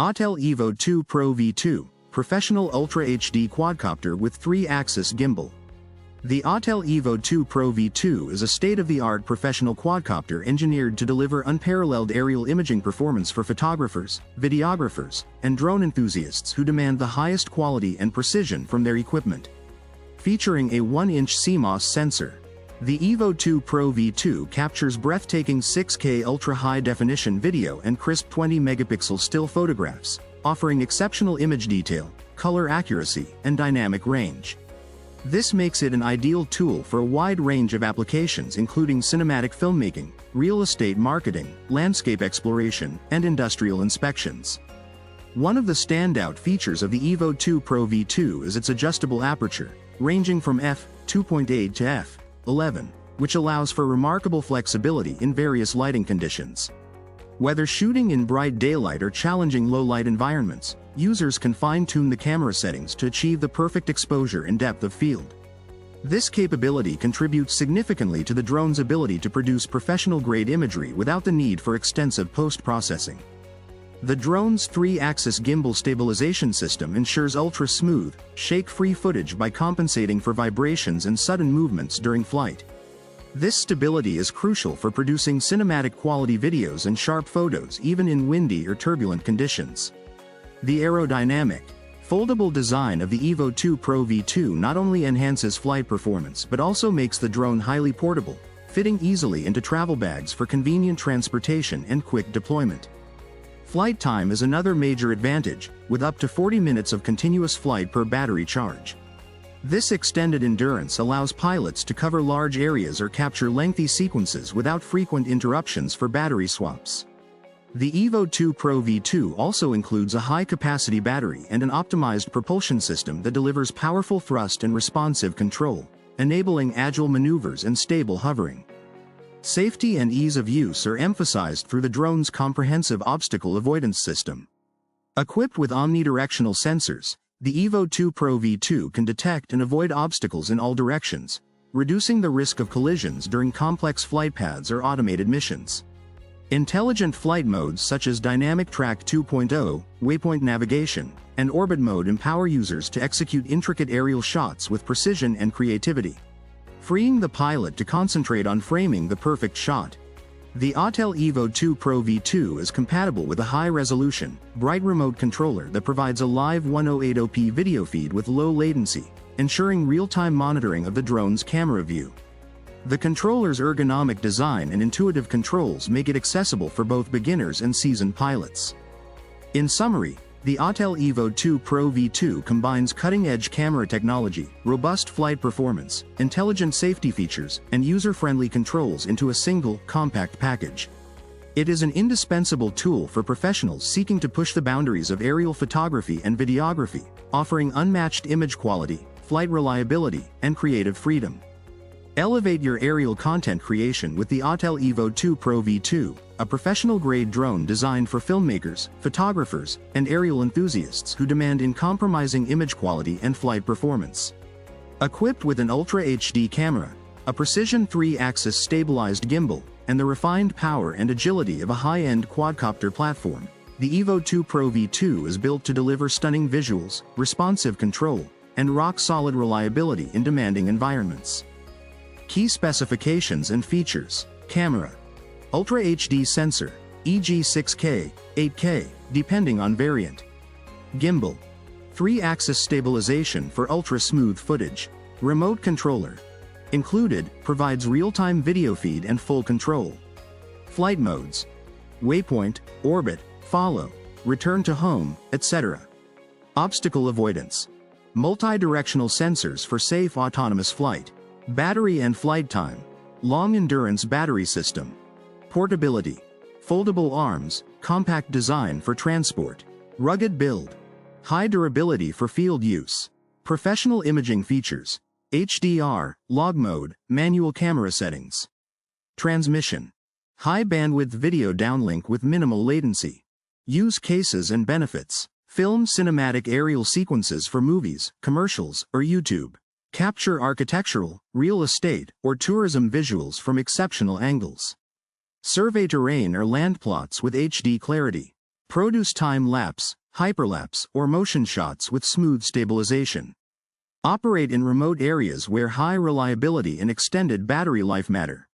Autel EVO II Pro V2, professional Ultra HD quadcopter with 3-axis gimbal. The Autel EVO II Pro V2 is a state-of-the-art professional quadcopter engineered to deliver unparalleled aerial imaging performance for photographers, videographers, and drone enthusiasts who demand the highest quality and precision from their equipment. Featuring a 1-inch CMOS sensor, the EVO II Pro V2 captures breathtaking 6K ultra-high-definition video and crisp 20-megapixel still photographs, offering exceptional image detail, color accuracy, and dynamic range. This makes it an ideal tool for a wide range of applications including cinematic filmmaking, real estate marketing, landscape exploration, and industrial inspections. One of the standout features of the EVO II Pro V2 is its adjustable aperture, ranging from f2.8 to f11, which allows for remarkable flexibility in various lighting conditions. Whether shooting in bright daylight or challenging low-light environments, users can fine-tune the camera settings to achieve the perfect exposure and depth of field. This capability contributes significantly to the drone's ability to produce professional-grade imagery without the need for extensive post-processing. The drone's 3-axis gimbal stabilization system ensures ultra-smooth, shake-free footage by compensating for vibrations and sudden movements during flight. This stability is crucial for producing cinematic-quality videos and sharp photos even in windy or turbulent conditions. The aerodynamic, foldable design of the EVO II Pro V2 not only enhances flight performance but also makes the drone highly portable, fitting easily into travel bags for convenient transportation and quick deployment. Flight time is another major advantage, with up to 40 minutes of continuous flight per battery charge. This extended endurance allows pilots to cover large areas or capture lengthy sequences without frequent interruptions for battery swaps. The EVO II Pro V2 also includes a high-capacity battery and an optimized propulsion system that delivers powerful thrust and responsive control, enabling agile maneuvers and stable hovering. Safety and ease of use are emphasized through the drone's comprehensive obstacle avoidance system. Equipped with omnidirectional sensors, the EVO II Pro V2 can detect and avoid obstacles in all directions, reducing the risk of collisions during complex flight paths or automated missions. Intelligent flight modes such as Dynamic Track 2.0, Waypoint Navigation, and Orbit Mode empower users to execute intricate aerial shots with precision and creativity, freeing the pilot to concentrate on framing the perfect shot. The Autel EVO II Pro V2 is compatible with a high-resolution, bright remote controller that provides a live 1080p video feed with low latency, ensuring real-time monitoring of the drone's camera view. The controller's ergonomic design and intuitive controls make it accessible for both beginners and seasoned pilots. In summary, the Autel EVO II Pro V2 combines cutting-edge camera technology, robust flight performance, intelligent safety features, and user-friendly controls into a single, compact package. It is an indispensable tool for professionals seeking to push the boundaries of aerial photography and videography, offering unmatched image quality, flight reliability, and creative freedom. Elevate your aerial content creation with the Autel EVO II Pro V2, a professional-grade drone designed for filmmakers, photographers, and aerial enthusiasts who demand uncompromising image quality and flight performance. Equipped with an Ultra HD camera, a precision 3-axis stabilized gimbal, and the refined power and agility of a high-end quadcopter platform, the EVO II Pro V2 is built to deliver stunning visuals, responsive control, and rock-solid reliability in demanding environments. Key specifications and features: camera, Ultra HD sensor, e.g. 6K, 8K, depending on variant. Gimbal, 3-axis stabilization for ultra-smooth footage. Remote controller, included, provides real-time video feed and full control. Flight modes: waypoint, orbit, follow, return to home, etc. Obstacle avoidance, multi-directional sensors for safe autonomous flight. Battery and flight time, long-endurance battery system. Portability, foldable arms, compact design for transport. Rugged build, high durability for field use. Professional imaging features, HDR, log mode, manual camera settings. Transmission, high bandwidth video downlink with minimal latency. Use cases and benefits, film cinematic aerial sequences for movies, commercials, or YouTube. Capture architectural, real estate, or tourism visuals from exceptional angles. Survey terrain or land plots with HD clarity. Produce time-lapse, hyperlapse, or motion shots with smooth stabilization. Operate in remote areas where high reliability and extended battery life matter.